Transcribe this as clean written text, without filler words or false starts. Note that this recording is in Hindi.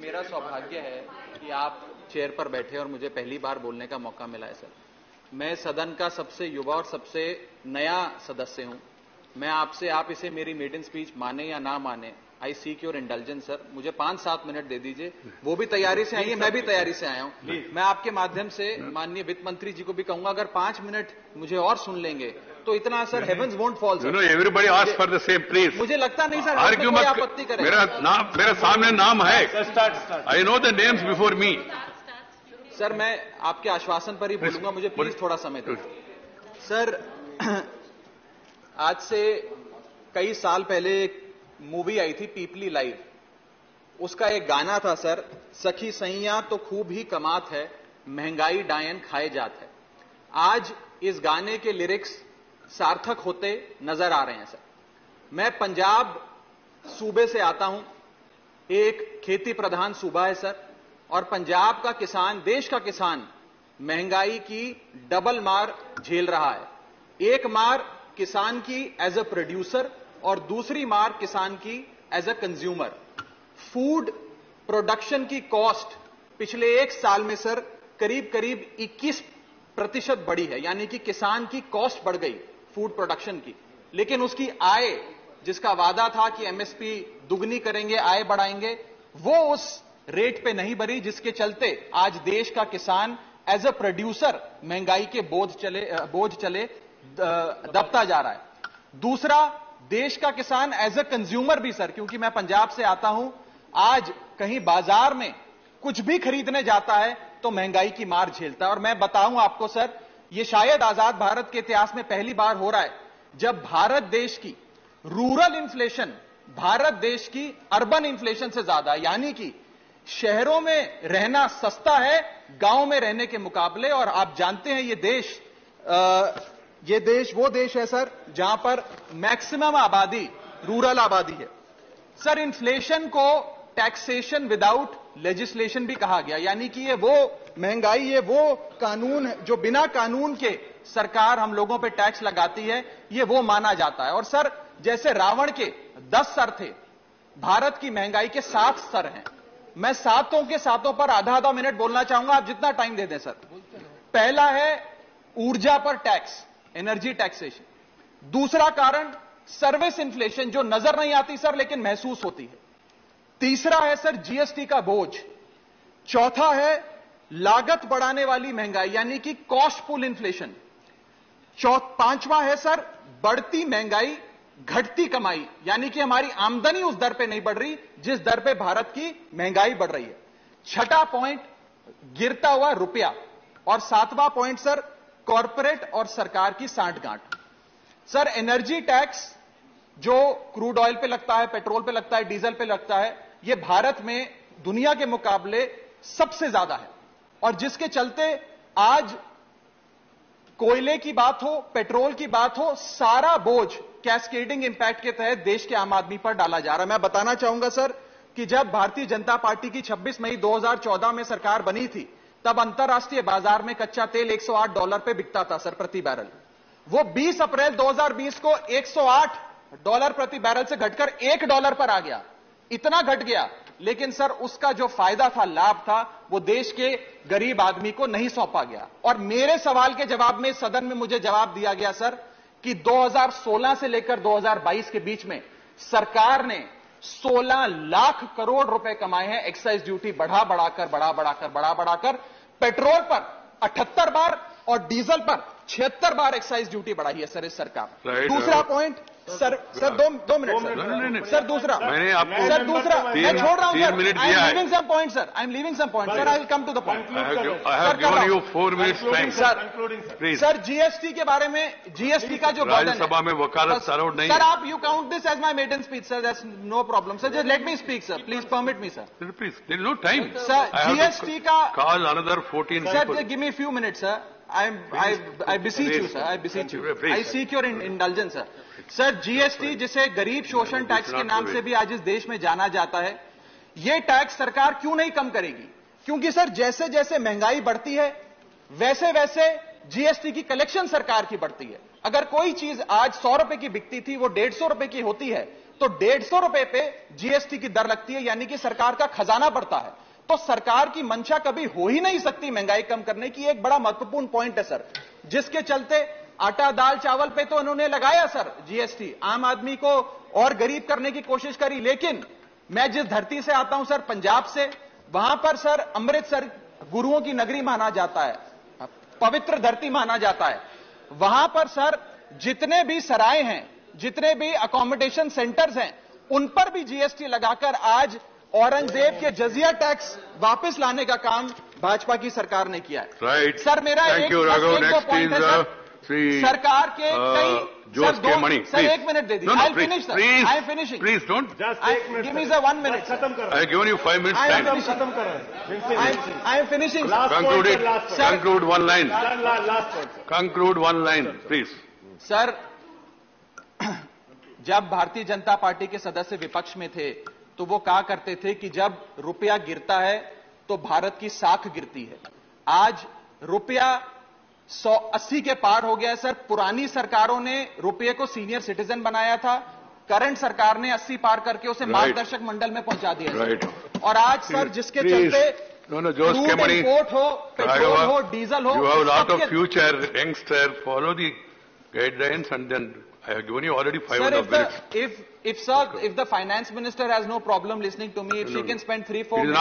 मेरा सौभाग्य है कि आप चेयर पर बैठे और मुझे पहली बार बोलने का मौका मिला है सर। मैं सदन का सबसे युवा और सबसे नया सदस्य हूं। मैं आपसे, आप इसे मेरी मेडन स्पीच माने या ना माने, आई सीक योर इंटेलिजेंस सर। मुझे 5-7 मिनट दे दीजिए। वो भी तैयारी से आई है, मैं भी तैयारी से आया हूं। मैं आपके माध्यम से माननीय वित्त मंत्री जी को भी कहूंगा, अगर 5 मिनट मुझे और सुन लेंगे तो इतना sir heavens won't fall sir. Everybody ask for the same please. मुझे लगता नहीं सर आर्ग्यू मत। आपत्ति करें। मेरा सामने नाम है, I know the names before me. Sir मैं आपके आश्वासन पर ही बोलूंगा, मुझे प्लीज थोड़ा समय दीजिए सर। आज से कई साल पहले एक मूवी आई थी पीपली लाइव, उसका एक गाना था सर, सखी सैया तो खूब ही कमात है, महंगाई डायन खाए जात है। आज इस गाने के लिरिक्स सार्थक होते नजर आ रहे हैं सर। मैं पंजाब सूबे से आता हूं, एक खेती प्रधान सूबा है सर, और पंजाब का किसान, देश का किसान महंगाई की डबल मार झेल रहा है। एक मार किसान की एज अ प्रोड्यूसर और दूसरी मार किसान की as a consumer. Food production की कॉस्ट पिछले 1 साल में सर करीब 21% बढ़ी है, यानी कि किसान की कॉस्ट बढ़ गई फूड प्रोडक्शन की, लेकिन उसकी आय, जिसका वादा था कि एमएसपी दुगनी करेंगे, आय बढ़ाएंगे, वो उस रेट पे नहीं बढ़ी, जिसके चलते आज देश का किसान एज अ प्रोड्यूसर महंगाई के बोझ चले दबता जा रहा है। दूसरा, देश का किसान एज अ कंज्यूमर भी सर, क्योंकि मैं पंजाब से आता हूं, आज कहीं बाजार में कुछ भी खरीदने जाता है तो महंगाई की मार झेलता है। और मैं बताऊं आपको सर, यह शायद आजाद भारत के इतिहास में पहली बार हो रहा है जब भारत देश की रूरल इन्फ्लेशन भारत देश की अर्बन इन्फ्लेशन से ज्यादा है, यानी कि शहरों में रहना सस्ता है गांव में रहने के मुकाबले। और आप जानते हैं ये देश वो देश है सर जहां पर मैक्सिमम आबादी रूरल आबादी है। सर इन्फ्लेशन को टैक्सेशन विदाउट लेजिस्लेशन भी कहा गया, यानी कि ये वो महंगाई, ये वो कानून है जो बिना कानून के सरकार हम लोगों पे टैक्स लगाती है, ये वो माना जाता है। और सर जैसे रावण के 10 सर थे, भारत की महंगाई के 7 स्तर हैं। मैं सातों के सातों पर आधा मिनट बोलना चाहूंगा, आप जितना टाइम दे दें सर। पहला है ऊर्जा पर टैक्स, एनर्जी टैक्सेशन। दूसरा कारण सर्विस इन्फ्लेशन, जो नजर नहीं आती सर लेकिन महसूस होती है। तीसरा है सर जीएसटी का बोझ। चौथा है लागत बढ़ाने वाली महंगाई, यानी कि कॉस्ट पुल इन्फ्लेशन। पांचवा है सर बढ़ती महंगाई घटती कमाई, यानी कि हमारी आमदनी उस दर पे नहीं बढ़ रही जिस दर पे भारत की महंगाई बढ़ रही है। छठा पॉइंट गिरता हुआ रुपया। और सातवां पॉइंट सर कॉरपोरेट और सरकार की सांठगांठ। सर एनर्जी टैक्स जो क्रूड ऑयल पे लगता है, पेट्रोल पे लगता है, डीजल पे लगता है, यह भारत में दुनिया के मुकाबले सबसे ज्यादा है। और जिसके चलते आज कोयले की बात हो, पेट्रोल की बात हो, सारा बोझ कैस्केडिंग इंपैक्ट के तहत देश के आम आदमी पर डाला जा रहा है। मैं बताना चाहूंगा सर कि जब भारतीय जनता पार्टी की 26 मई 2014 में सरकार बनी थी, तब अंतरराष्ट्रीय बाजार में कच्चा तेल $108 पे बिकता था सर प्रति बैरल। वो 20 अप्रैल 2020 को $108 प्रति बैरल से घटकर $1 पर आ गया। इतना घट गया, लेकिन सर उसका जो फायदा था, लाभ था, वो देश के गरीब आदमी को नहीं सौंपा गया। और मेरे सवाल के जवाब में सदन में मुझे जवाब दिया गया सर कि 2016 से लेकर 2022 के बीच में सरकार ने 16 लाख करोड़ रुपए कमाए हैं एक्साइज ड्यूटी बढ़ा बढ़ाकर। पेट्रोल पर 78 बार और डीजल पर 76 बार एक्साइज ड्यूटी बढ़ाई है सर इस सरकार। दूसरा पॉइंट सर दो मिनट सर दूसरा मैंने आपको सर दूसरा मैं छोड़ रहा हूं सर। 3 मिनट दिया है। I am leaving some point sir, I am leaving some point sir, I will come to the point. I have given you 4 minutes time. Sir GST के बारे में, जीएसटी का जो बर्डन है, राज्यसभा में वकालत सराउंड नहीं सर आप you count this as my maiden speech sir, that's no problem sir, just let me speak sir, please permit me sir. Please, there is no time. Sir, GST का call another 14 sir, people. give me a few minutes sir. I beseech you sir, I beseech you. I seek your indulgence sir. Sir GST, जिसे गरीब शोषण टैक्स के नाम से भी आज इस देश में जाना जाता है, यह टैक्स सरकार क्यों नहीं कम करेगी? क्योंकि सर जैसे जैसे महंगाई बढ़ती है वैसे वैसे जीएसटी की कलेक्शन सरकार की बढ़ती है। अगर कोई चीज आज 100 रुपए की बिकती थी वो 150 रुपए की होती है, तो 150 रुपए पे जीएसटी की दर लगती है, यानी कि सरकार का खजाना बढ़ता है। तो सरकार की मंशा कभी हो ही नहीं सकती महंगाई कम करने की। एक बड़ा महत्वपूर्ण पॉइंट है सर, जिसके चलते आटा दाल चावल पे तो उन्होंने लगाया सर जीएसटी, आम आदमी को और गरीब करने की कोशिश करी। लेकिन मैं जिस धरती से आता हूं सर, पंजाब से, वहां पर सर अमृतसर गुरुओं की नगरी माना जाता है, पवित्र धरती माना जाता है। वहां पर सर जितने भी सराय हैं, जितने भी अकोमोडेशन सेंटर्स हैं, उन पर भी जीएसटी लगाकर आज औरंगजेब के जजिया टैक्स वापस लाने का काम भाजपा की सरकार ने किया है। राइट सर मेरा एक पॉइंट है सर, सरकार के कई Jose K. Mani, सर एक मिनट दे दीजिए। I finish sir, I M finishing. Please don't. Give me sir 1 minute. I have given you 5 minutes time. खत्म कर रहे हैं। I am finishing. Conclude it. Conclude one line. Last point. Conclude one line, please. Sir जब भारतीय जनता पार्टी के सदस्य विपक्ष में थे तो वो कहा करते थे कि जब रुपया गिरता है तो भारत की साख गिरती है। आज रुपया 180 के पार हो गया है सर। पुरानी सरकारों ने रुपये को सीनियर सिटीजन बनाया था, करंट सरकार ने 80 पार करके उसे मार्गदर्शक मंडल में पहुंचा दिया। और आज सर जिसके चलते Jose K. Mani, इंपोर्ट हो, पेट्रोल हो, डीजल हो, you have a lot of future, youngster. Follow the guidelines, and then I have given you already 500 minutes. If the finance minister has no problem listening to me, if she can spend 3-4 minutes.